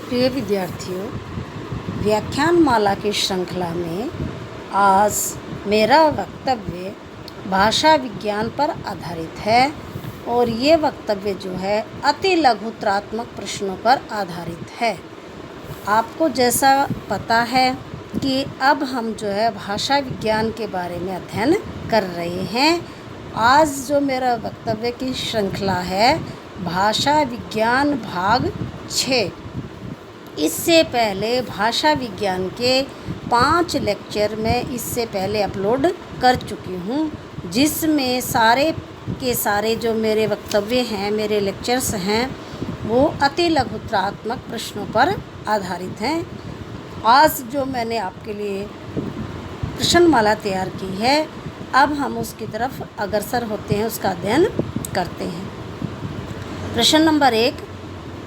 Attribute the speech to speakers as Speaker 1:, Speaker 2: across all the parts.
Speaker 1: प्रिय विद्यार्थियों, व्याख्यान माला की श्रृंखला में आज मेरा वक्तव्य भाषा विज्ञान पर आधारित है और ये वक्तव्य जो है अति लघुत्रात्मक प्रश्नों पर आधारित है। आपको जैसा पता है कि अब हम जो है भाषा विज्ञान के बारे में अध्ययन कर रहे हैं। आज जो मेरा वक्तव्य की श्रृंखला है भाषा विज्ञान भाग 6। इससे पहले भाषा विज्ञान के 5 लेक्चर मैं इससे पहले अपलोड कर चुकी हूँ, जिसमें सारे के सारे जो मेरे वक्तव्य हैं, मेरे लेक्चर्स हैं, वो अति लघुत्रात्मक प्रश्नों पर आधारित हैं। आज जो मैंने आपके लिए प्रश्नमाला तैयार की है, अब हम उसकी तरफ अग्रसर होते हैं, उसका अध्ययन करते हैं। प्रश्न नंबर 1,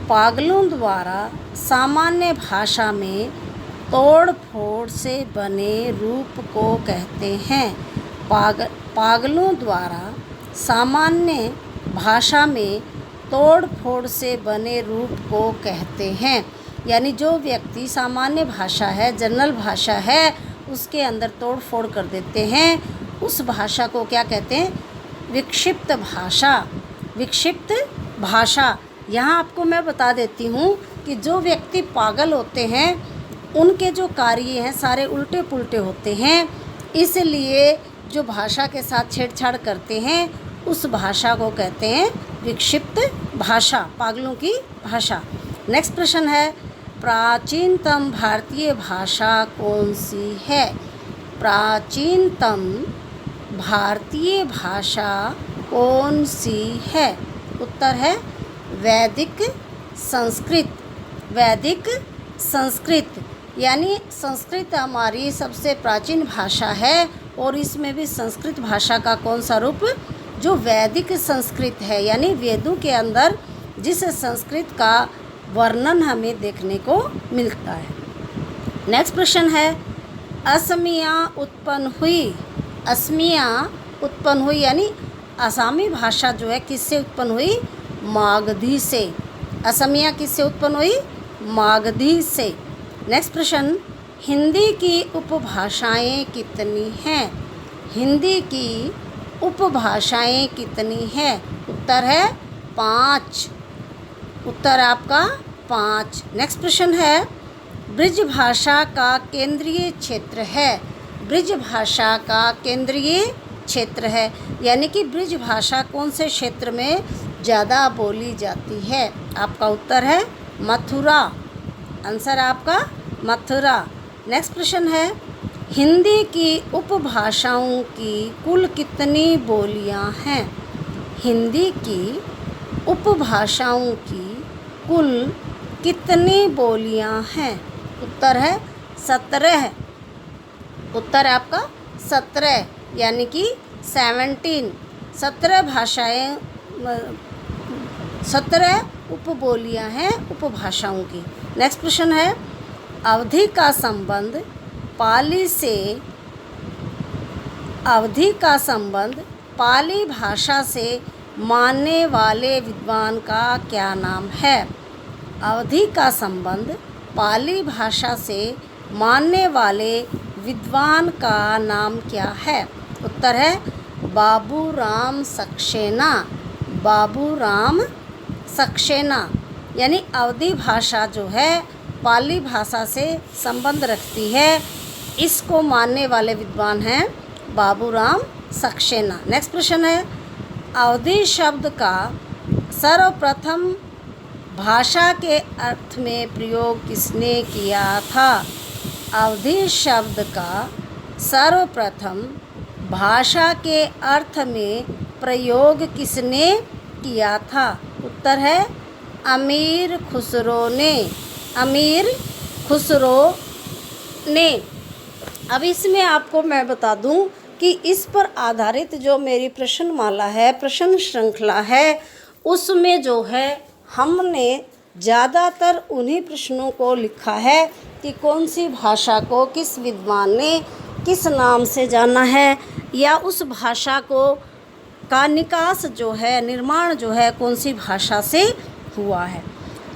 Speaker 1: पागलों द्वारा सामान्य भाषा में तोड़ फोड़ से बने रूप को कहते हैं। पागलों द्वारा सामान्य भाषा में तोड़ फोड़ से बने रूप को कहते हैं। यानी जो व्यक्ति सामान्य भाषा है, जनरल भाषा है, उसके अंदर तोड़ फोड़ कर देते हैं, उस भाषा को क्या कहते हैं? विक्षिप्त भाषा। विक्षिप्त भाषा। यहाँ आपको मैं बता देती हूँ कि जो व्यक्ति पागल होते हैं उनके जो कार्य हैं सारे उल्टे पुल्टे होते हैं, इसलिए जो भाषा के साथ छेड़छाड़ करते हैं उस भाषा को कहते हैं विक्षिप्त भाषा, पागलों की भाषा। नेक्स्ट प्रश्न है, प्राचीनतम भारतीय भाषा कौन सी है? प्राचीनतम भारतीय भाषा कौन सी है? उत्तर है वैदिक संस्कृत। वैदिक संस्कृत यानी संस्कृत हमारी सबसे प्राचीन भाषा है और इसमें भी संस्कृत भाषा का कौन सा रूप? जो वैदिक संस्कृत है, यानी वेदों के अंदर जिस संस्कृत का वर्णन हमें देखने को मिलता है। नेक्स्ट प्रश्न है, असमिया उत्पन्न हुई। असमिया उत्पन्न हुई यानी आसामी भाषा जो है किससे उत्पन्न हुई? मागधी से। असमिया किससे उत्पन्न हुई? मागधी से। नेक्स्ट प्रश्न, हिंदी की उपभाषाएं कितनी हैं? हिंदी की उपभाषाएं कितनी हैं? उत्तर है 5। उत्तर आपका 5। नेक्स्ट प्रश्न है, ब्रिज भाषा का केंद्रीय क्षेत्र है। ब्रिज भाषा का केंद्रीय क्षेत्र है, यानी कि ब्रिज भाषा कौन से क्षेत्र में ज़्यादा बोली जाती है? आपका उत्तर है मथुरा। आंसर आपका मथुरा। नेक्स्ट प्रश्न है, हिंदी की उपभाषाओं की कुल कितनी बोलियां हैं? हिंदी की उपभाषाओं की कुल कितनी बोलियां हैं? उत्तर है 17। उत्तर आपका 17 यानी कि 17। 17 भाषाएं, 17 उपबोलियां हैं उपभाषाओं की। नेक्स्ट प्रश्न है, अवधि का संबंध पाली से, अवधि का संबंध पाली भाषा से मानने वाले विद्वान का क्या नाम है? अवधि का संबंध पाली भाषा से मानने वाले विद्वान का नाम क्या है? उत्तर है बाबूराम सक्सेना। बाबूराम सक्सेना। यानी अवधी भाषा जो है पाली भाषा से संबंध रखती है, इसको मानने वाले विद्वान हैं बाबूराम सक्सेना। नेक्स्ट प्रश्न है, अवधी शब्द का सर्वप्रथम भाषा के अर्थ में प्रयोग किसने किया था? अवधी शब्द का सर्वप्रथम भाषा के अर्थ में प्रयोग किसने किया था? उत्तर है अमीर खुसरो ने। अमीर खुसरो ने। अब इसमें आपको मैं बता दूं कि इस पर आधारित जो मेरी प्रश्नमाला है, प्रश्न श्रृंखला है, उसमें जो है हमने ज़्यादातर उन्हीं प्रश्नों को लिखा है कि कौन सी भाषा को किस विद्वान ने किस नाम से जाना है, या उस भाषा को का निकास जो है, निर्माण जो है कौन सी भाषा से हुआ है।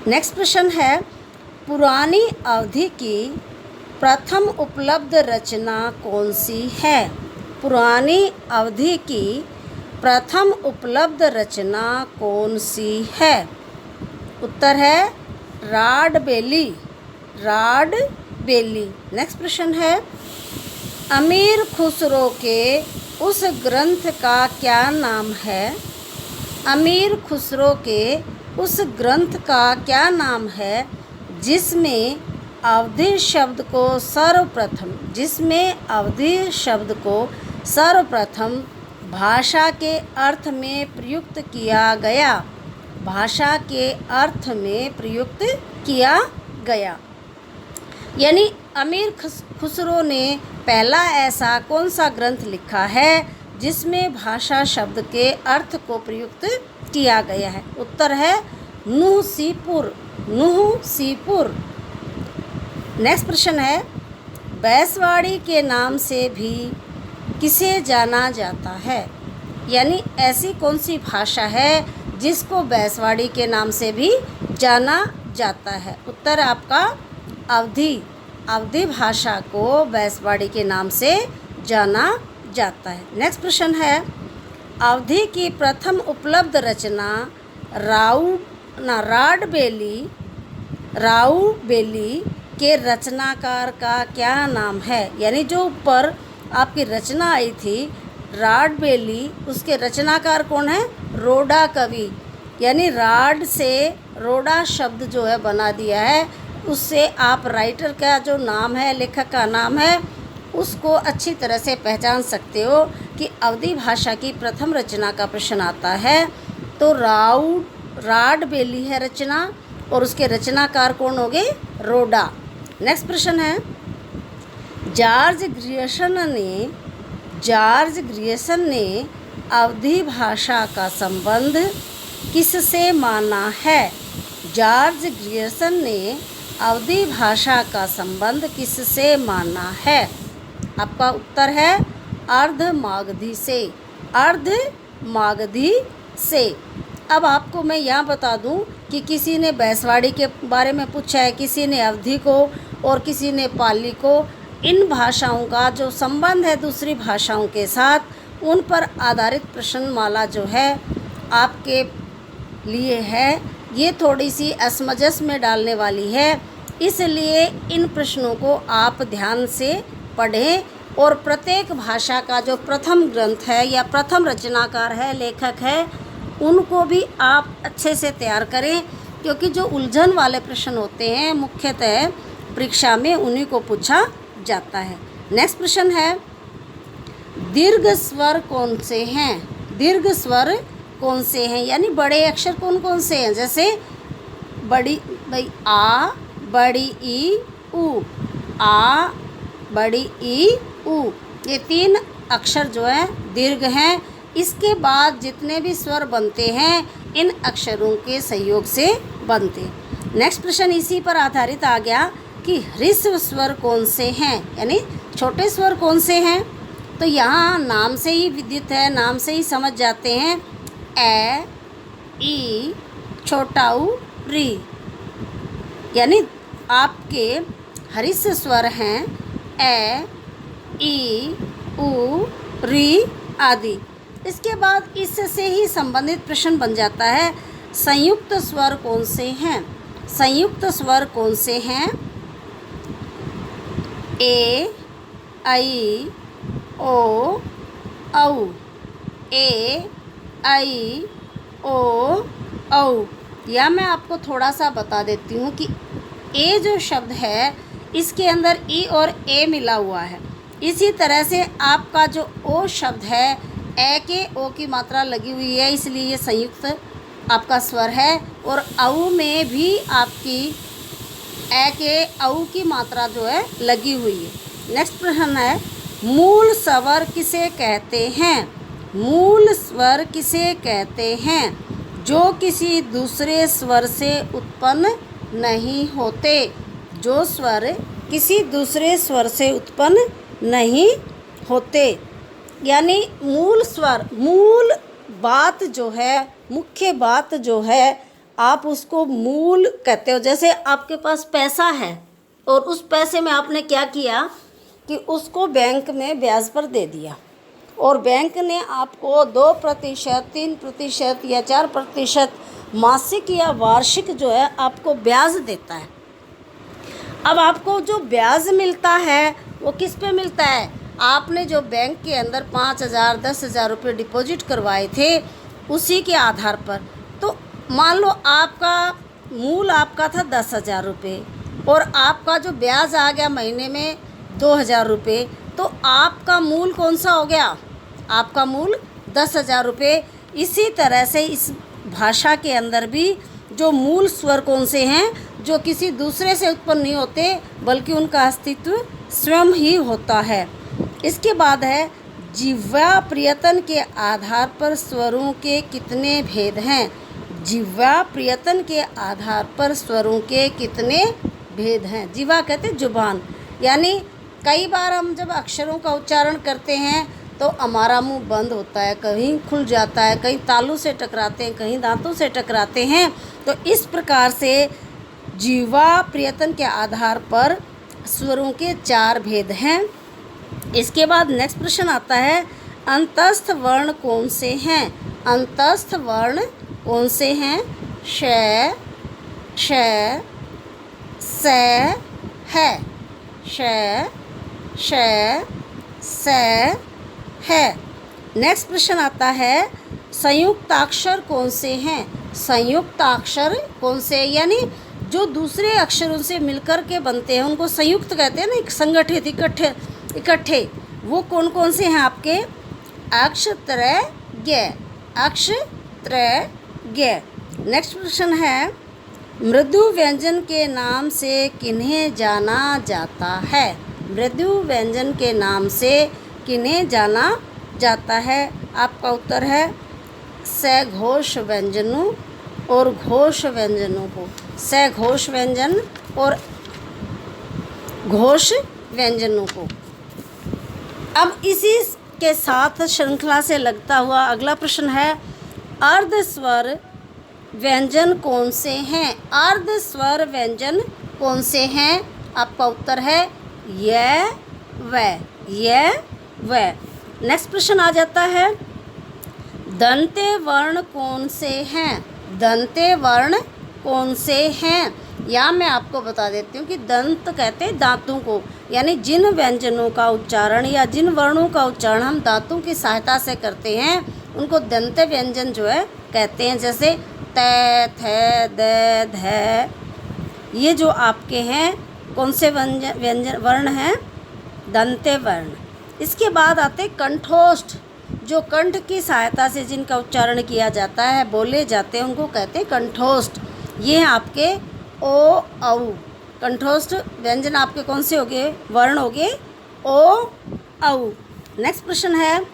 Speaker 1: नेक्स्ट प्रश्न है, पुरानी अवधि की प्रथम उपलब्ध रचना कौन सी है? पुरानी अवधि की प्रथम उपलब्ध रचना कौन सी है? उत्तर है राड बेली। राड बेली। नेक्स्ट प्रश्न है, अमीर खुसरो के उस ग्रंथ का क्या नाम है? अमीर खुसरो के उस ग्रंथ का क्या नाम है जिसमें अवधि शब्द को सर्वप्रथम भाषा के अर्थ में प्रयुक्त किया गया? भाषा के अर्थ में प्रयुक्त किया गया। यानी अमीर खुसरो ने पहला ऐसा कौन सा ग्रंथ लिखा है जिसमें भाषा शब्द के अर्थ को प्रयुक्त किया गया है? उत्तर है नूहसीपुर। नूहसीपुर। नेक्स्ट प्रश्न है, बैसवाड़ी के नाम से भी किसे जाना जाता है? यानी ऐसी कौन सी भाषा है जिसको बैसवाड़ी के नाम से भी जाना जाता है? उत्तर आपका अवधी। अवधी भाषा को बैसवाड़ी के नाम से जाना जाता है। नेक्स्ट प्रश्न है, अवधी की प्रथम उपलब्ध रचना राउ बेली के रचनाकार का क्या नाम है? यानी जो ऊपर आपकी रचना आई थी राड बेली, उसके रचनाकार कौन है? रोडा कवि। यानी राड से रोडा शब्द जो है बना दिया है, उससे आप राइटर का जो नाम है, लेखक का नाम है, उसको अच्छी तरह से पहचान सकते हो कि अवधी भाषा की प्रथम रचना का प्रश्न आता है तो राड बेली है रचना, और उसके रचनाकार कौन होंगे? रोडा। नेक्स्ट प्रश्न है, जॉर्ज ग्रियर्सन ने अवधी भाषा का संबंध किससे माना है? जॉर्ज ग्रियर्सन ने अवधी भाषा का संबंध किससे माना है? आपका उत्तर है अर्धमागधी से। अर्धमागधी से। अब आपको मैं यहाँ बता दूँ कि किसी ने बैसवाड़ी के बारे में पूछा है, किसी ने अवधी को और किसी ने पाली को। इन भाषाओं का जो संबंध है दूसरी भाषाओं के साथ, उन पर आधारित प्रश्नमाला जो है आपके लिए है, ये थोड़ी सी असमंजस में डालने वाली है। इसलिए इन प्रश्नों को आप ध्यान से पढ़ें और प्रत्येक भाषा का जो प्रथम ग्रंथ है या प्रथम रचनाकार है, लेखक है, उनको भी आप अच्छे से तैयार करें, क्योंकि जो उलझन वाले प्रश्न होते हैं मुख्यतः परीक्षा में उन्हीं को पूछा जाता है। नेक्स्ट प्रश्न है, दीर्घ स्वर कौन से हैं? दीर्घ स्वर कौन से हैं? यानी बड़े अक्षर कौन कौन से हैं? जैसे बड़ी आ, बड़ी ई, उ। आ, बड़ी ई, उ। ये 3 अक्षर जो हैं दीर्घ हैं। इसके बाद जितने भी स्वर बनते हैं इन अक्षरों के सहयोग से बनते हैं। नेक्स्ट प्रश्न इसी पर आधारित आ गया कि ह्रस्व स्वर कौन से हैं, यानी छोटे स्वर कौन से हैं? तो यहाँ नाम से ही विदित है, नाम से ही समझ जाते हैं। ए, ई, छोटा ऊ, री। यानी आपके ह्रस्व स्वर हैं ए, ई, उ, री आदि। इसके बाद इससे ही संबंधित प्रश्न बन जाता है, संयुक्त स्वर कौन से हैं? संयुक्त स्वर कौन से हैं? ए, आई, ओ, औ। ए, आई, ओ, औ। या मैं आपको थोड़ा सा बता देती हूँ कि ए जो शब्द है इसके अंदर ई और ए मिला हुआ है। इसी तरह से आपका जो ओ शब्द है, ए के ओ की मात्रा लगी हुई है, इसलिए ये संयुक्त आपका स्वर है। और औ में भी आपकी ए के औ की मात्रा जो है लगी हुई है। नेक्स्ट प्रश्न है, मूल स्वर किसे कहते हैं? मूल स्वर किसे कहते हैं? जो किसी दूसरे स्वर से उत्पन्न नहीं होते। जो स्वर किसी दूसरे स्वर से उत्पन्न नहीं होते। यानी मूल स्वर, मूल बात जो है, मुख्य बात जो है, आप उसको मूल कहते हो। जैसे आपके पास पैसा है और उस पैसे में आपने क्या किया कि उसको बैंक में ब्याज पर दे दिया, और बैंक ने आपको 2%, 3% या 4% मासिक या वार्षिक जो है आपको ब्याज देता है। अब आपको जो ब्याज मिलता है वो किस पे मिलता है? आपने जो बैंक के अंदर 5,000, 10,000 रुपये डिपॉजिट करवाए थे उसी के आधार पर। तो मान लो आपका मूल आपका था 10,000 रुपये और आपका जो ब्याज आ गया महीने में 2,000 रुपये, तो आपका मूल कौन सा हो गया? आपका मूल 10,000 रुपये। इसी तरह से इस भाषा के अंदर भी जो मूल स्वर कौन से हैं, जो किसी दूसरे से उत्पन्न नहीं होते बल्कि उनका अस्तित्व स्वयं ही होता है। इसके बाद है जिह्वा प्रियतन के आधार पर स्वरों के कितने भेद हैं? जिह्वा प्रियतन के आधार पर स्वरों के कितने भेद हैं? जिह्वा कहते हैं जुबान, यानी कई बार हम जब अक्षरों का उच्चारण करते हैं तो हमारा मुंह बंद होता है, कहीं खुल जाता है, कहीं तालू से टकराते हैं, कहीं दांतों से टकराते हैं। तो इस प्रकार से जिह्वा प्रियतन के आधार पर स्वरों के 4 भेद हैं। इसके बाद नेक्स्ट प्रश्न आता है, अंतस्थ वर्ण कौन से हैं? अंतस्थ वर्ण कौन से हैं? श, श, स, है, श, श, स, है। नेक्स्ट प्रश्न आता है, संयुक्ताक्षर कौन से हैं? संयुक्ताक्षर कौन से, यानी जो दूसरे अक्षरों से मिलकर के बनते हैं उनको संयुक्त कहते हैं ना, संगठित, इकट्ठे। वो कौन कौन से हैं आपके? अक्ष, त्रय, ज्ञ, अक्ष, त्रय, ज्ञ। नेक्स्ट प्रश्न है, मृदु व्यंजन के नाम से किन्हें जाना जाता है? मृदु व्यंजन के नाम से किन्हें जाना जाता है? आपका उत्तर है सघोष व्यंजनों और घोष व्यंजनों को। सघोष व्यंजन और घोष व्यंजनों को। अब इसी के साथ श्रृंखला से लगता हुआ अगला प्रश्न है, अर्ध स्वर व्यंजन कौन से हैं? अर्ध स्वर व्यंजन कौन से हैं? आपका उत्तर है य, व, य, व। नेक्स्ट प्रश्न आ जाता है, दंते वर्ण कौन से हैं? दंते वर्ण कौन से हैं? या मैं आपको बता देती हूँ कि दंत कहते हैं दांतों को, यानी जिन व्यंजनों का उच्चारण या जिन वर्णों का उच्चारण हम दांतों की सहायता से करते हैं उनको दंत व्यंजन जो है कहते हैं। जैसे त, थ, द, ध, ये जो आपके हैं कौन से व्यंजन वर्ण हैं? दंते वर्ण। इसके बाद आते कंठोष्ठ, जो कंठ की सहायता से जिनका उच्चारण किया जाता है, बोले जाते हैं, उनको कहते हैं कंठोष्ठ। ये हैं आपके ओ, औ। कंठोष्ठ व्यंजन आपके कौन से हो गए? वर्ण हो गए ओ, औ। नेक्स्ट प्रश्न है,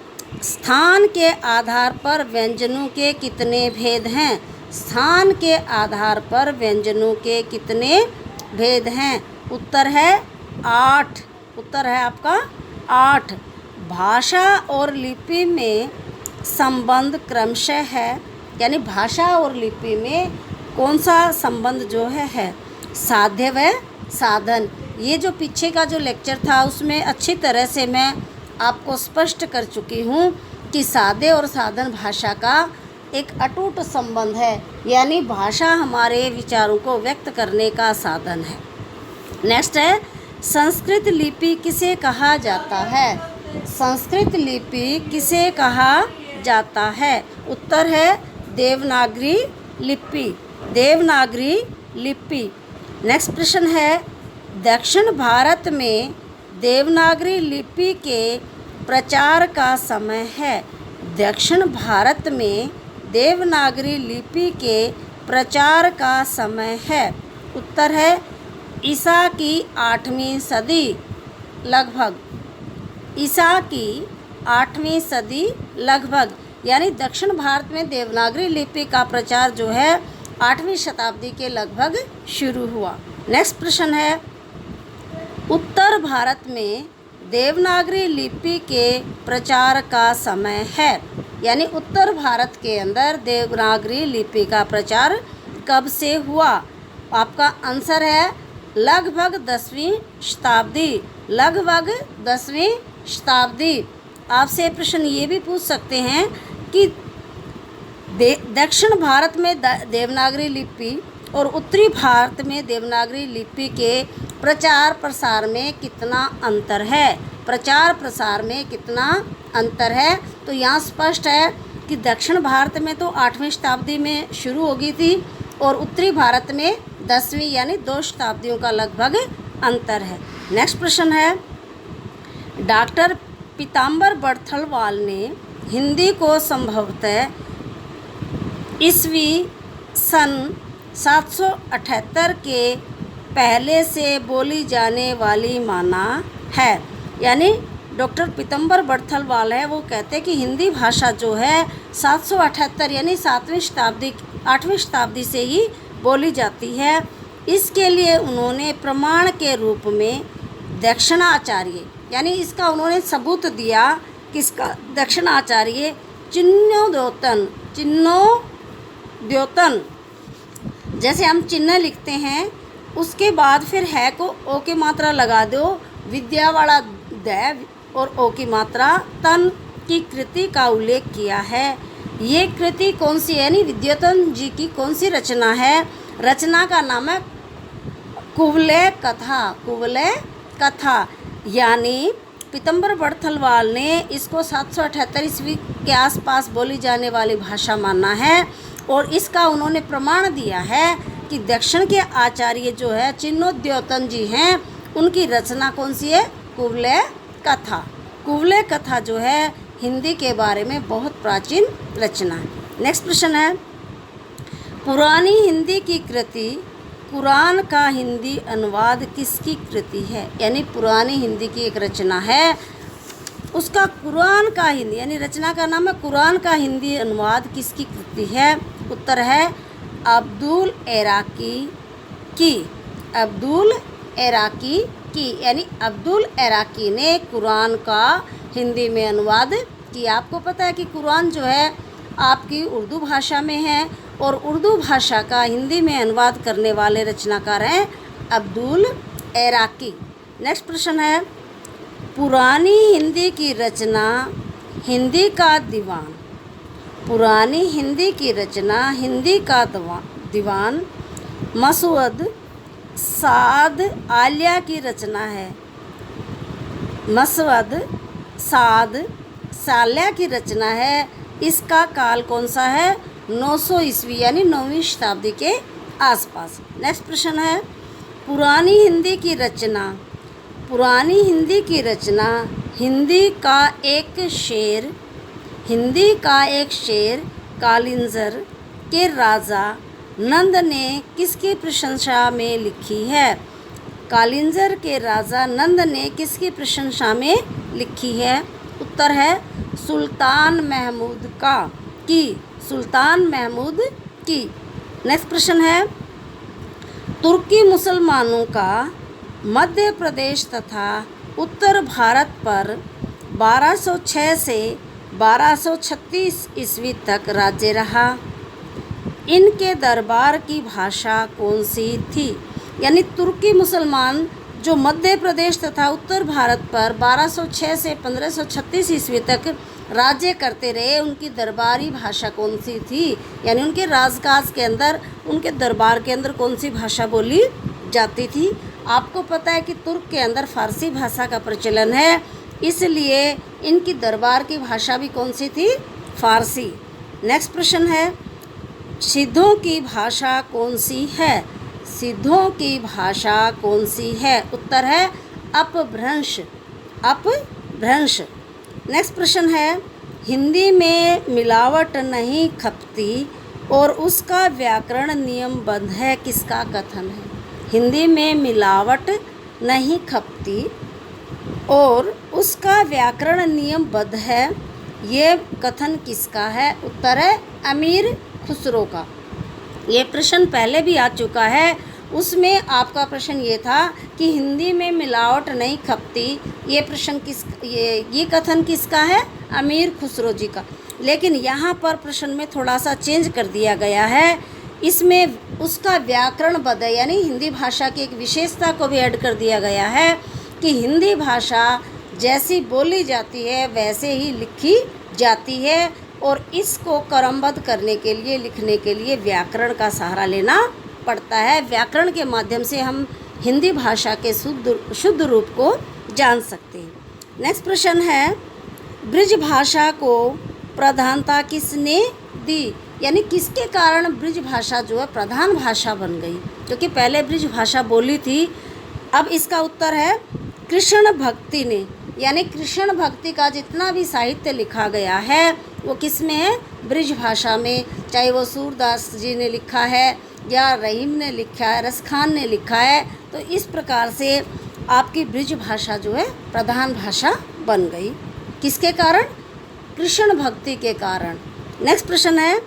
Speaker 1: स्थान के आधार पर व्यंजनों के कितने भेद हैं? स्थान के आधार पर व्यंजनों के कितने भेद हैं? उत्तर है 8। उत्तर है आपका 8। भाषा और लिपि में संबंध क्रमशः है, यानी भाषा और लिपि में कौन सा संबंध जो है साध्य व साधन। ये जो पीछे का जो लेक्चर था उसमें अच्छी तरह से मैं आपको स्पष्ट कर चुकी हूँ कि साध्य और साधन भाषा का एक अटूट संबंध है, यानी भाषा हमारे विचारों को व्यक्त करने का साधन है। नेक्स्ट है, संस्कृत लिपि किसे कहा जाता है? संस्कृत लिपि किसे कहा जाता है? उत्तर है देवनागरी लिपि। देवनागरी लिपि। नेक्स्ट प्रश्न है, दक्षिण भारत में देवनागरी लिपि के प्रचार का समय है। दक्षिण भारत में देवनागरी लिपि के प्रचार का समय है। उत्तर है ईसा की 8वीं सदी लगभग। ईसा की 8वीं सदी लगभग, यानी दक्षिण भारत में देवनागरी लिपि का प्रचार जो है 8वीं शताब्दी के लगभग शुरू हुआ। नेक्स्ट प्रश्न है, उत्तर भारत में देवनागरी लिपि के प्रचार का समय है, यानी उत्तर भारत के अंदर देवनागरी लिपि का प्रचार कब से हुआ? आपका आंसर है लगभग 10वीं शताब्दी, लगभग 10वीं शताब्दी। आपसे प्रश्न ये भी पूछ सकते हैं कि दक्षिण भारत में देवनागरी लिपि और उत्तरी भारत में देवनागरी लिपि के प्रचार प्रसार में कितना अंतर है? प्रचार प्रसार में कितना अंतर है? तो यहाँ स्पष्ट है कि दक्षिण भारत में तो 8वीं शताब्दी में शुरू हो गई थी और उत्तरी भारत में 10वीं यानी 2 शताब्दियों का लगभग अंतर है। नेक्स्ट प्रश्न है, डॉक्टर पीताम्बर बड़थलवाल ने हिंदी को संभवतः ईस्वी सन 778 के पहले से बोली जाने वाली माना है। यानी डॉक्टर पीताम्बर बड़थलवाल है, वो कहते हैं कि हिंदी भाषा जो है 778 यानी 8वीं शताब्दी से ही बोली जाती है। इसके लिए उन्होंने प्रमाण के रूप में दक्षिणाचार्य यानी इसका उन्होंने सबूत दिया, किसका? दक्षिणाचार्य चिन्नोद्योतन। जैसे हम चिन्ह लिखते हैं उसके बाद फिर है को ओ की मात्रा लगा दो, विद्या वाला द और ओ की मात्रा तन की कृति का उल्लेख किया है। ये कृति कौन सी है? यानी विद्योतन जी की कौन सी रचना है? रचना का नाम है कुवलय कथा। कुवलय कथा यानी पीताम्बर बड़थलवाल ने इसको 778 ईस्वी के आसपास बोली जाने वाली भाषा माना है और इसका उन्होंने प्रमाण दिया है कि दक्षिण के आचार्य जो है चिन्नोद्योतन जी हैं, उनकी रचना कौन सी है? कुवलय कथा। कुवलय कथा जो है हिंदी के बारे में बहुत प्राचीन रचना है। नेक्स्ट प्रश्न है, पुरानी हिंदी की कृति कुरान का हिंदी अनुवाद किसकी कृति है? यानी पुरानी हिंदी की एक रचना है, उसका कुरान का हिंदी यानी रचना का नाम है कुरान का हिंदी अनुवाद किसकी कृति है? उत्तर है अब्दुल इराकी की। अब्दुल इराकी की यानी अब्दुल इराकी ने कुरान का हिंदी में अनुवाद किया। आपको पता है कि कुरान जो है आपकी उर्दू भाषा में है और उर्दू भाषा का हिंदी में अनुवाद करने वाले रचनाकार हैं अब्दुल इराकी। नेक्स्ट प्रश्न है, पुरानी हिंदी की रचना हिंदी का दीवान। पुरानी हिंदी की रचना हिंदी का दीवान मसऊद साद आलिया की रचना है। मसऊद साद सालिया की रचना है। इसका काल कौन सा है? 900 ईस्वी यानी 9वीं शताब्दी के आसपास। नेक्स्ट प्रश्न है, पुरानी हिंदी की रचना। पुरानी हिंदी की रचना हिंदी का एक शेर कालिंजर के राजा नंद ने किसकी प्रशंसा में लिखी है? कालिंजर के राजा नंद ने किसकी प्रशंसा में लिखी है? उत्तर है सुल्तान महमूद का की। सुल्तान महमूद की। नेक्स्ट प्रश्न है, तुर्की मुसलमानों का मध्य प्रदेश तथा उत्तर भारत पर 1206 से 1236 ईस्वी तक राज्य रहा। इनके दरबार की भाषा कौन सी थी? यानी तुर्की मुसलमान जो मध्य प्रदेश तथा उत्तर भारत पर 1206 से 1536 ईस्वी तक राज्य करते रहे, उनकी दरबारी भाषा कौन सी थी? यानी उनके राजकाज के अंदर, उनके दरबार के अंदर कौन सी भाषा बोली जाती थी? आपको पता है कि तुर्क के अंदर फारसी भाषा का प्रचलन है, इसलिए इनकी दरबार की भाषा भी कौन सी थी? फारसी। नेक्स्ट प्रश्न है, सिद्धों की भाषा कौन सी है? सिद्धों की भाषा कौन सी है? उत्तर है अपभ्रंश। अपभ्रंश। नेक्स्ट प्रश्न है, हिंदी में मिलावट नहीं खपती और उसका व्याकरण नियमबद्ध है, किसका कथन है? हिंदी में मिलावट नहीं खपती और उसका व्याकरण नियमबद्ध है, ये कथन किसका है? उत्तर है अमीर खुसरो का। ये प्रश्न पहले भी आ चुका है, उसमें आपका प्रश्न ये था कि हिंदी में मिलावट नहीं खपती, ये प्रश्न ये कथन किसका है? अमीर खुसरो जी का। लेकिन यहाँ पर प्रश्न में थोड़ा सा चेंज कर दिया गया है इसमें उसका व्याकरण बद है, यानी हिंदी भाषा की एक विशेषता को भी ऐड कर दिया गया है कि हिंदी भाषा जैसी बोली जाती है वैसे ही लिखी जाती है, और इसको क्रमबद्ध करने के लिए, लिखने के लिए व्याकरण का सहारा लेना पड़ता है। व्याकरण के माध्यम से हम हिंदी भाषा के शुद्ध रूप को जान सकते हैं। नेक्स्ट प्रश्न है, ब्रिज भाषा को प्रधानता किसने दी, यानी किसके कारण ब्रिज भाषा जो है प्रधान भाषा बन गई, क्योंकि पहले ब्रिज भाषा बोली थी। अब इसका उत्तर है कृष्ण भक्ति ने, यानी कृष्ण भक्ति का जितना भी साहित्य लिखा गया है वो किस में है, ब्रिज भाषा में। चाहे वो सूरदास जी ने लिखा है या रहीम ने लिखा है, रसखान ने लिखा है, तो इस प्रकार से आपकी ब्रिज भाषा जो है प्रधान भाषा बन गई। किसके कारण, कृष्ण भक्ति के कारण। नेक्स्ट प्रश्न है,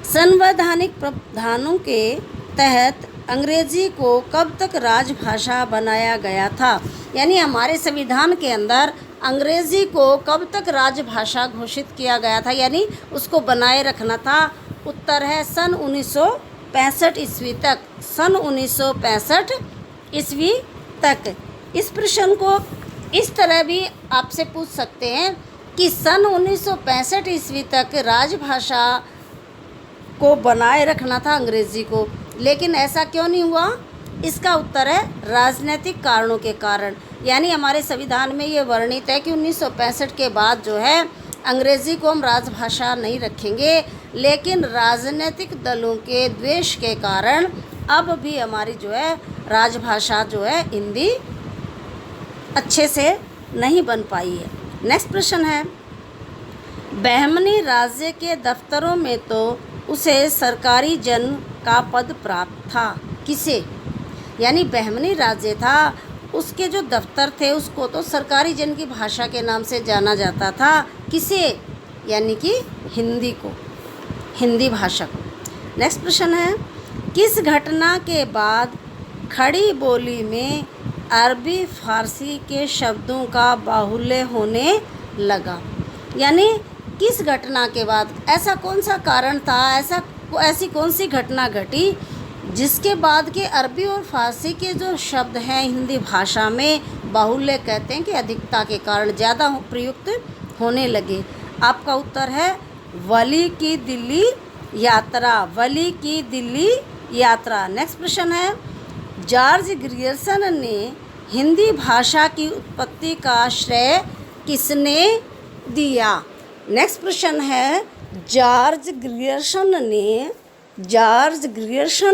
Speaker 1: संवैधानिक प्रावधानों के तहत अंग्रेजी को कब तक राजभाषा बनाया गया था, यानी हमारे संविधान के अंदर अंग्रेजी को कब तक राजभाषा घोषित किया गया था, यानी उसको बनाए रखना था। उत्तर है सन 1965 ईस्वी तक, सन 1965 ईस्वी तक। इस प्रश्न को इस तरह भी आपसे पूछ सकते हैं कि सन 1965 ईस्वी तक राजभाषा को बनाए रखना था अंग्रेज़ी को, लेकिन ऐसा क्यों नहीं हुआ। इसका उत्तर है राजनीतिक कारणों के कारण, यानी हमारे संविधान में ये वर्णित है कि 1965 के बाद जो है अंग्रेज़ी को हम राजभाषा नहीं रखेंगे, लेकिन राजनीतिक दलों के द्वेष के कारण अब भी हमारी जो है राजभाषा जो है हिंदी अच्छे से नहीं बन पाई है। नेक्स्ट प्रश्न है, बहमनी राज्य के दफ्तरों में तो उसे सरकारी जन का पद प्राप्त था, किसे, यानी बहमनी राज्य था, उसके जो दफ्तर थे उसको तो सरकारी जन की भाषा के नाम से जाना जाता था। किसे, यानी कि हिंदी को, हिंदी भाषा को। नेक्स्ट प्रश्न है, किस घटना के बाद खड़ी बोली में अरबी फारसी के शब्दों का बाहुल्य होने लगा, यानी किस घटना के बाद, ऐसा कौन सा कारण था, ऐसी कौन सी घटना घटी जिसके बाद के अरबी और फारसी के जो शब्द हैं हिंदी भाषा में बाहुल्य कहते हैं कि अधिकता के कारण ज़्यादा प्रयुक्त होने लगे। आपका उत्तर है वली की दिल्ली यात्रा, वली की दिल्ली यात्रा। नेक्स्ट प्रश्न है, जॉर्ज ग्रियर्सन ने हिंदी भाषा की उत्पत्ति का श्रेय किसने दिया। नेक्स्ट प्रश्न है, जॉर्ज ग्रियर्सन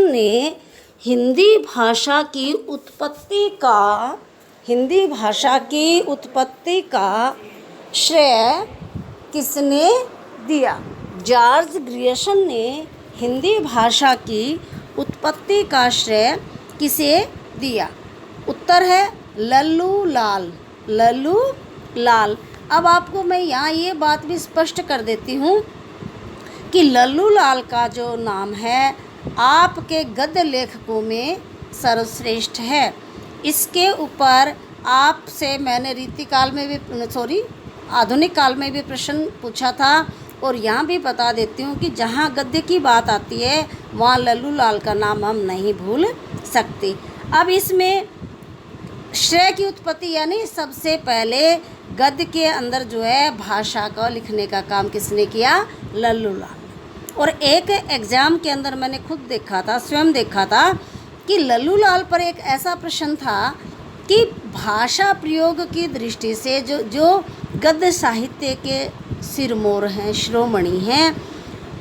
Speaker 1: ने हिंदी भाषा की उत्पत्ति का श्रेय किसने दिया। जॉर्ज ग्रियर्सन ने हिंदी भाषा की उत्पत्ति का श्रेय किसे दिया। उत्तर है लल्लू लाल। अब आपको मैं यहाँ ये बात भी स्पष्ट कर देती हूँ कि लल्लू लाल का जो नाम है आपके गद्य लेखकों में सर्वश्रेष्ठ है। इसके ऊपर आपसे मैंने आधुनिक काल में भी प्रश्न पूछा था, और यहाँ भी बता देती हूँ कि जहाँ गद्य की बात आती है वहाँ लल्लू लाल का नाम हम नहीं भूल सकते। अब इसमें श्रेय की उत्पत्ति, यानी सबसे पहले गद्य के अंदर जो है भाषा का लिखने का काम किसने किया, लल्लू लाल। और एक एग्ज़ाम के अंदर मैंने खुद देखा था, स्वयं देखा था कि लल्लू लाल पर एक ऐसा प्रश्न था कि भाषा प्रयोग की दृष्टि से जो गद्य साहित्य के सिरमौर हैं, शिरोमणि हैं,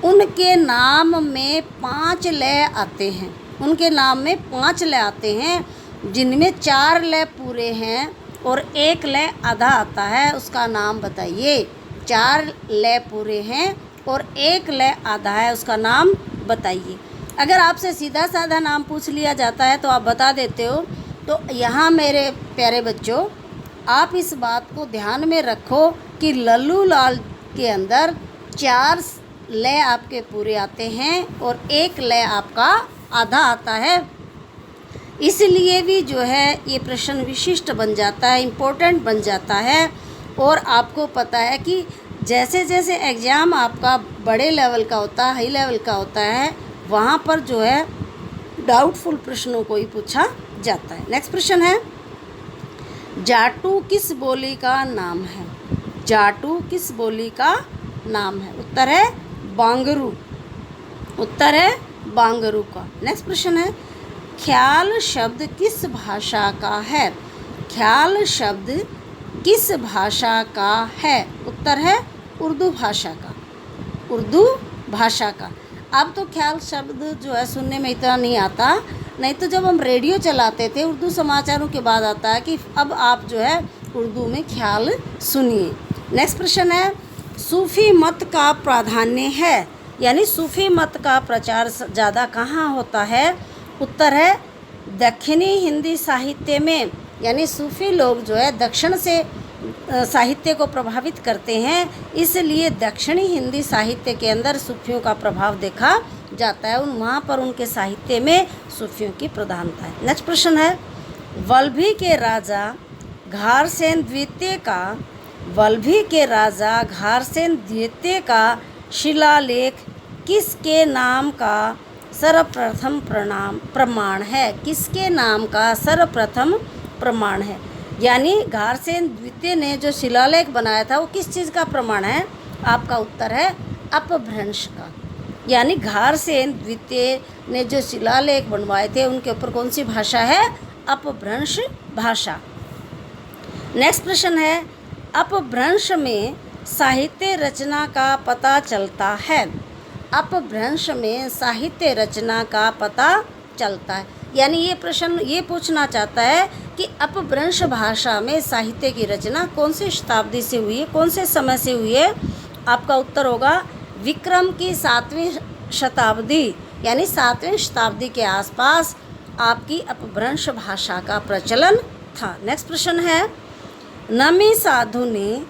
Speaker 1: उनके नाम में 5 लय आते हैं, उनके नाम में 5 लय आते हैं, जिनमें 4 लय पूरे हैं और 1 लय आधा आता है, उसका नाम बताइए। 4 लय पूरे हैं और 1 लय आधा है, उसका नाम बताइए। अगर आपसे सीधा साधा नाम पूछ लिया जाता है तो आप बता देते हो। तो यहाँ मेरे प्यारे बच्चों, आप इस बात को ध्यान में रखो कि लल्लू लाल के अंदर 4 लय आपके पूरे आते हैं और 1 लय आपका आधा आता है। इसलिए भी जो है ये प्रश्न विशिष्ट बन जाता है, इम्पोर्टेंट बन जाता है। और आपको पता है कि जैसे जैसे एग्ज़ाम आपका बड़े लेवल का होता है, हाई लेवल का होता है, वहाँ पर जो है डाउटफुल प्रश्नों को ही पूछा जाता है। नेक्स्ट प्रश्न है, जाटू किस बोली का नाम है? जाटू किस बोली का नाम है? उत्तर है बांगरू। उत्तर है बांगरू का। नेक्स्ट प्रश्न है, ख्याल शब्द किस भाषा का है? ख्याल शब्द किस भाषा का है? उत्तर है उर्दू भाषा का। उर्दू भाषा का। अब तो ख्याल शब्द जो है सुनने में इतना नहीं आता, नहीं तो जब हम रेडियो चलाते थे उर्दू समाचारों के बाद आता है कि अब आप जो है उर्दू में ख्याल सुनिए। नेक्स्ट प्रश्न है, सूफ़ी मत का प्राधान्य है, यानी सूफ़ी मत का प्रचार ज़्यादा कहाँ होता है? उत्तर है दक्षिणी हिंदी साहित्य में, यानी सूफ़ी लोग जो है दक्षिण से साहित्य को प्रभावित करते हैं, इसलिए दक्षिणी हिंदी साहित्य के अंदर सूफियों का प्रभाव देखा जाता है। वहाँ पर उनके साहित्य में सूफियों की प्रधानता है। नेक्स्ट प्रश्न है, वल्लभी के राजा घारसेन द्वितीय का, वल्लभी के राजा घारसेन द्वितीय का शिलालेख किसके नाम का सर्वप्रथम प्रमाण है? किसके नाम का सर्वप्रथम प्रमाण है? यानी घारसेन द्वितीय ने जो शिलालेख बनाया था वो किस चीज़ का प्रमाण है? आपका उत्तर है अपभ्रंश का। यानी घारसेन द्वितीय ने जो शिलालेख बनवाए थे उनके ऊपर कौन सी भाषा है? अपभ्रंश भाषा। नेक्स्ट प्रश्न है, अपभ्रंश में साहित्य रचना का पता चलता है? अपभ्रंश में साहित्य रचना का पता चलता है, यानी ये प्रश्न ये पूछना चाहता है कि अपभ्रंश भाषा में साहित्य की रचना कौन सी शताब्दी से हुई है, कौन से समय से हुई है? आपका उत्तर होगा विक्रम की 7वीं शताब्दी, यानी 7वीं शताब्दी के आसपास आपकी अपभ्रंश भाषा का प्रचलन था। नेक्स्ट प्रश्न है, नमी साधु ने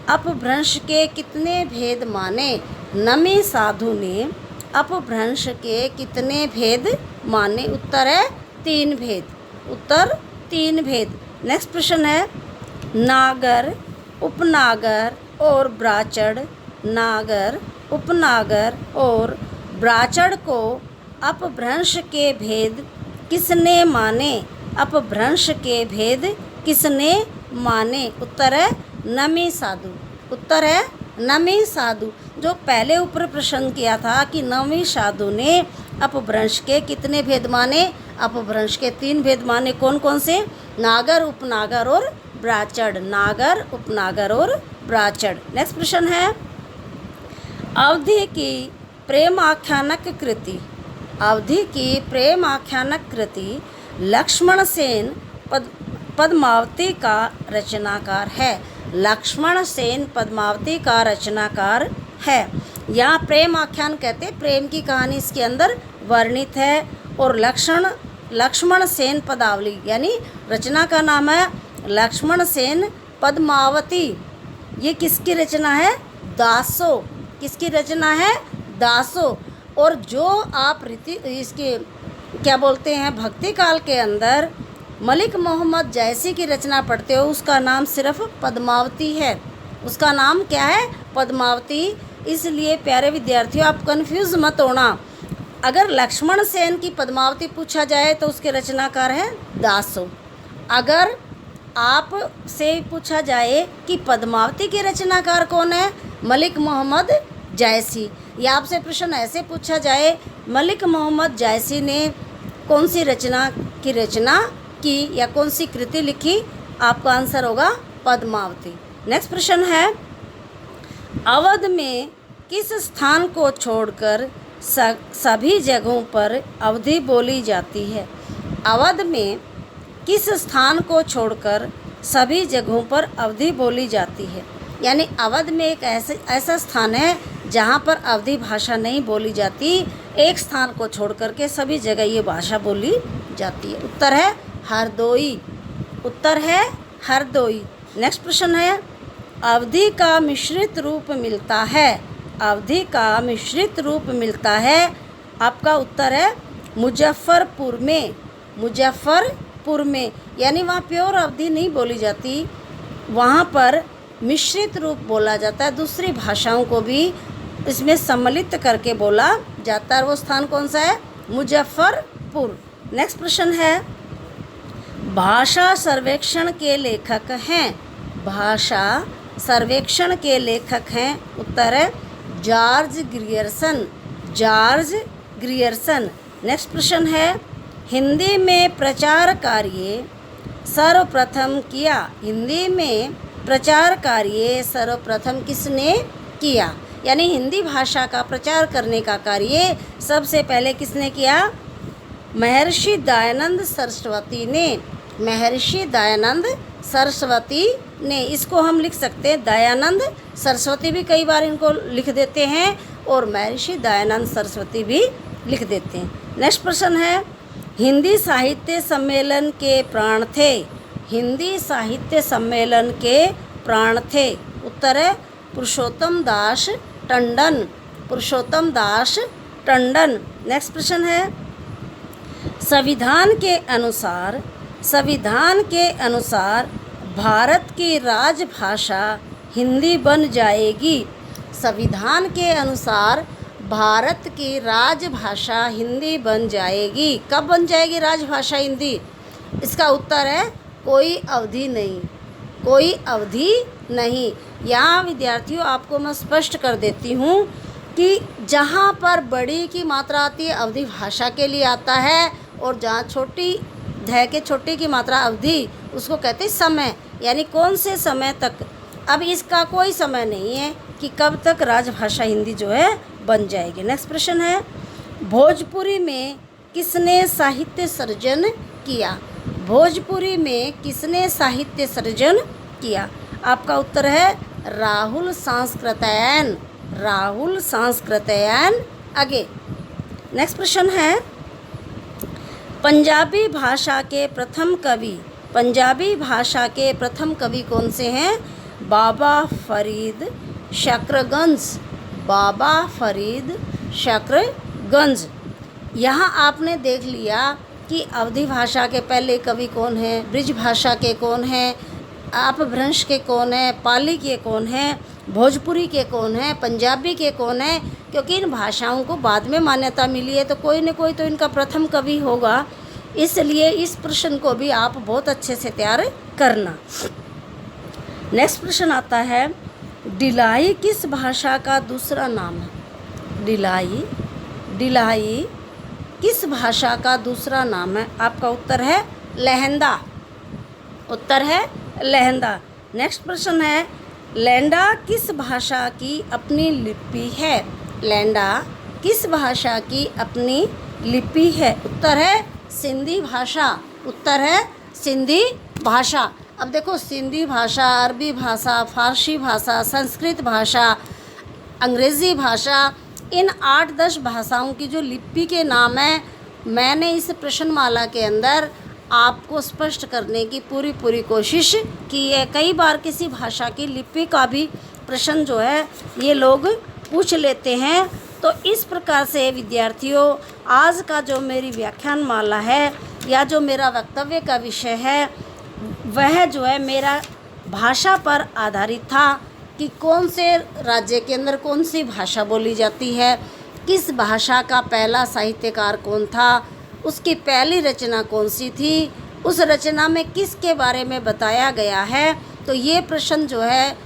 Speaker 1: अपभ्रंश के कितने भेद माने? नमी साधु ने अपभ्रंश के कितने भेद माने? उत्तर है 3 भेद। उत्तर 3 भेद। नेक्स्ट प्रश्न है, नागर, उपनागर और ब्राचड़, नागर, उपनागर और ब्राचड़ को अपभ्रंश के भेद किसने माने? अपभ्रंश के भेद किसने माने? उत्तर है नमी साधु। उत्तर है नमी साधु। जो पहले ऊपर प्रश्न किया था कि नमी साधु ने अपभ्रंश के कितने भेद माने? अपभ्रंश के 3 भेद माने। कौन कौन से? नागर, उपनागर और ब्राचड़। नागर, उपनागर और ब्राचड़। नेक्स्ट प्रश्न है, अवधि की प्रेम आख्यानक कृति, अवधि की प्रेम आख्यानक कृति लक्ष्मण सेन पद्मावती का रचनाकार है। लक्ष्मण सेन पद्मावती का रचनाकार है। यहाँ प्रेम आख्यान कहते हैं, प्रेम की कहानी इसके अंदर वर्णित है। और लक्ष्मण सेन पदावली, यानी रचना का नाम है लक्ष्मण सेन पद्मावती। ये किसकी रचना है? दासो। किसकी रचना है? दासो। और जो आप इसके क्या बोलते हैं भक्ति काल के अंदर मलिक मोहम्मद जैसी की रचना पढ़ते हो, उसका नाम सिर्फ पद्मावती है। उसका नाम क्या है? पद्मावती। इसलिए प्यारे विद्यार्थियों, आप कंफ्यूज मत होना। अगर लक्ष्मण सेन की पद्मावती पूछा जाए तो उसके रचनाकार हैं दासो। अगर आप से पूछा जाए कि पद्मावती के रचनाकार कौन है? मलिक मोहम्मद जैसी। या आपसे प्रश्न ऐसे पूछा जाए मलिक मोहम्मद जैसी ने कौन सी रचना की या कौन सी कृति लिखी? आपका आंसर होगा पद्मावती। नेक्स्ट प्रश्न है, अवध में किस स्थान को छोड़कर सभी जगहों पर अवधी बोली जाती है? अवध में किस स्थान को छोड़कर सभी जगहों पर अवधी बोली जाती है? यानी अवध में एक ऐसा स्थान है जहाँ पर अवधी भाषा नहीं बोली जाती, एक स्थान को छोड़कर के सभी जगह ये भाषा बोली जाती है। उत्तर है हरदोई। उत्तर है हरदोई। नेक्स्ट प्रश्न है, अवधी का मिश्रित रूप मिलता है। अवधी का मिश्रित रूप मिलता है। आपका उत्तर है मुजफ्फरपुर में। मुजफ्फरपुर में, यानी वहाँ प्योर अवधी नहीं बोली जाती, वहाँ पर मिश्रित रूप बोला जाता है। दूसरी भाषाओं को भी इसमें सम्मिलित करके बोला जाता है। वो स्थान कौन सा है? मुजफ्फरपुर। नेक्स्ट प्रश्न है, भाषा सर्वेक्षण के लेखक हैं। भाषा सर्वेक्षण के लेखक हैं। उत्तर है George Grierson. George Grierson. Next प्रश्न है, हिंदी में प्रचार कार्य सर्वप्रथम किया। हिंदी में प्रचार कार्य सर्वप्रथम किसने किया? यानी हिंदी भाषा का प्रचार करने का कार्य सबसे पहले किसने किया? महर्षि दयानंद सरस्वती ने। महर्षि दयानंद सरस्वती ने। इसको हम लिख सकते हैं दयानंद सरस्वती भी कई बार इनको लिख देते हैं और महर्षि दयानंद सरस्वती भी लिख देते हैं। नेक्स्ट प्रश्न है, हिंदी साहित्य सम्मेलन के प्राण थे। हिंदी साहित्य सम्मेलन के प्राण थे। उत्तर है पुरुषोत्तम दास टंडन। पुरुषोत्तम दास टंडन। नेक्स्ट प्रश्न है, संविधान के अनुसार भारत की राजभाषा हिंदी बन जाएगी। संविधान के अनुसार भारत की राजभाषा हिंदी बन जाएगी। कब बन जाएगी राजभाषा हिंदी? इसका उत्तर है कोई अवधि नहीं। कोई अवधि नहीं। यहाँ विद्यार्थियों आपको मैं स्पष्ट कर देती हूँ कि जहाँ पर बड़ी की मात्रा आती है अवधि भाषा के लिए आता है, और जहाँ छोटी ध के छोटी की मात्रा अवधि उसको कहते हैं समय। यानी कौन से समय तक। अब इसका कोई समय नहीं है कि कब तक राजभाषा हिंदी जो है बन जाएगी। नेक्स्ट प्रश्न है, भोजपुरी में किसने साहित्य सर्जन किया? भोजपुरी में किसने साहित्य सर्जन किया? आपका उत्तर है राहुल सांस्कृत्यायन। राहुल सांस्कृत्यायन। आगे नेक्स्ट प्रश्न है, पंजाबी भाषा के प्रथम कवि। पंजाबी भाषा के प्रथम कवि कौन से हैं? बाबा फरीद शकरगंज। बाबा फरीद शकरगंज। यहाँ आपने देख लिया कि अवधी भाषा के पहले कवि कौन हैं, ब्रिज भाषा के कौन हैं, अपभ्रंश के कौन हैं, पाली के कौन हैं, भोजपुरी के कौन हैं, पंजाबी के कौन हैं। क्योंकि इन भाषाओं को बाद में मान्यता मिली है तो कोई न कोई तो इनका प्रथम कवि होगा। इसलिए इस प्रश्न को भी आप बहुत अच्छे से तैयार करना। नेक्स्ट प्रश्न आता है, डिलाई किस भाषा का दूसरा नाम है? डिलाई। डिलाई किस भाषा का दूसरा नाम है? आपका उत्तर है लहंदा। उत्तर है लहंदा। नेक्स्ट प्रश्न है, लैंडा किस भाषा की अपनी लिपि है? लैंडा किस भाषा की अपनी लिपि है? उत्तर है सिंधी भाषा। उत्तर है सिंधी भाषा। अब देखो सिंधी भाषा, अरबी भाषा, फारसी भाषा, संस्कृत भाषा, अंग्रेज़ी भाषा, इन 8-10 भाषाओं की जो लिपि के नाम हैं मैंने इस प्रश्नमाला के अंदर आपको स्पष्ट करने की पूरी कोशिश की है। कई बार किसी भाषा की लिपि का भी प्रश्न जो है ये लोग पूछ लेते हैं। तो इस प्रकार से विद्यार्थियों आज का जो मेरी व्याख्यान माला है या जो मेरा वक्तव्य का विषय है वह जो है मेरा भाषा पर आधारित था कि कौन से राज्य के अंदर कौन सी भाषा बोली जाती है, किस भाषा का पहला साहित्यकार कौन था, उसकी पहली रचना कौन सी थी, उस रचना में किसके बारे में बताया गया है। तो ये प्रश्न जो है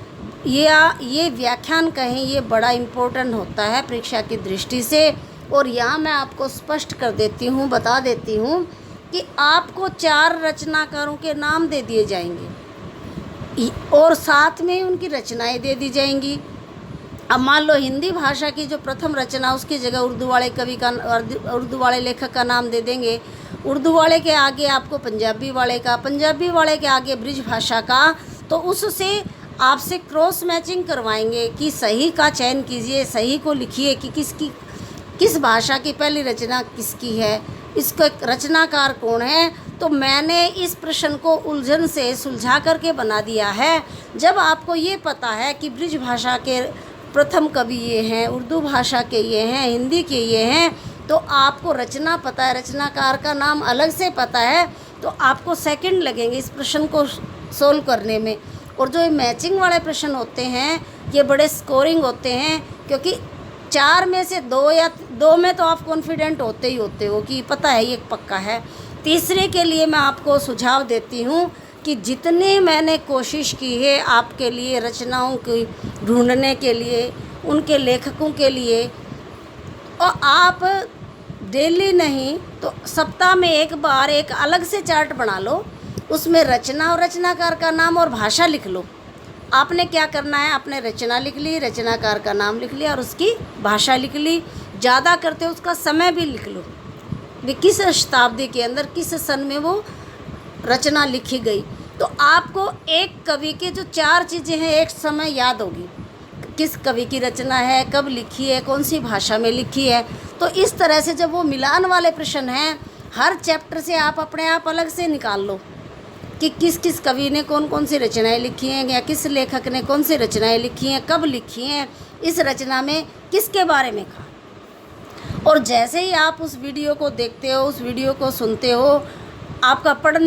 Speaker 1: ये व्याख्यान कहें ये बड़ा इम्पोर्टेंट होता है परीक्षा की दृष्टि से। और यहाँ मैं आपको स्पष्ट कर देती हूँ, बता देती हूँ कि आपको 4 रचनाकारों के नाम दे दिए जाएंगे और साथ में उनकी रचनाएं दे दी जाएंगी। अब मान लो हिंदी भाषा की जो प्रथम रचना उसकी जगह उर्दू वाले कवि का, उर्दू वाले लेखक का नाम दे देंगे। उर्दू वाले के आगे आपको पंजाबी वाले का, पंजाबी वाले के आगे ब्रिज भाषा का। तो उससे आपसे क्रॉस मैचिंग करवाएंगे कि सही का चयन कीजिए, सही को लिखिए कि किस भाषा की पहली रचना किसकी है, इसका रचनाकार कौन है। तो मैंने इस प्रश्न को उलझन से सुलझा करके बना दिया है। जब आपको ये पता है कि ब्रिज भाषा के प्रथम कवि ये हैं, उर्दू भाषा के ये हैं, हिंदी के ये हैं, तो आपको रचना पता है, रचनाकार का नाम अलग से पता है, तो आपको सेकंड लगेंगे इस प्रश्न को सोल्व करने में। और जो मैचिंग वाले प्रश्न होते हैं ये बड़े स्कोरिंग होते हैं क्योंकि 4 में से 2 या 2 में तो आप कॉन्फिडेंट होते ही होते हो कि पता है ये पक्का है। तीसरे के लिए मैं आपको सुझाव देती हूँ कि जितनी मैंने कोशिश की है आपके लिए रचनाओं की ढूंढने के लिए, उनके लेखकों के लिए, और आप डेली नहीं तो सप्ताह में एक बार एक अलग से चार्ट बना लो, उसमें रचना और रचनाकार का नाम और भाषा लिख लो। आपने क्या करना है, आपने रचना लिख ली, रचनाकार का नाम लिख लिया और उसकी भाषा लिख ली। ज़्यादा करते उसका समय भी लिख लो कि किस शताब्दी के अंदर किस सन में वो रचना लिखी गई। तो आपको एक कवि के जो 4 चीज़ें हैं एक समय याद होगी, किस कवि की रचना है, कब लिखी है, कौन सी भाषा में लिखी है। तो इस तरह से जब वो मिलान वाले प्रश्न हैं, हर चैप्टर से आप अपने आप अलग से निकाल लो कि किस किस कवि ने कौन कौन सी रचनाएं लिखी हैं, या किस लेखक ने कौन सी रचनाएं लिखी हैं, कब लिखी हैं, इस रचना में किसके बारे में कहा। और जैसे ही आप उस वीडियो को देखते हो, उस वीडियो को सुनते हो, आपका पढ़ने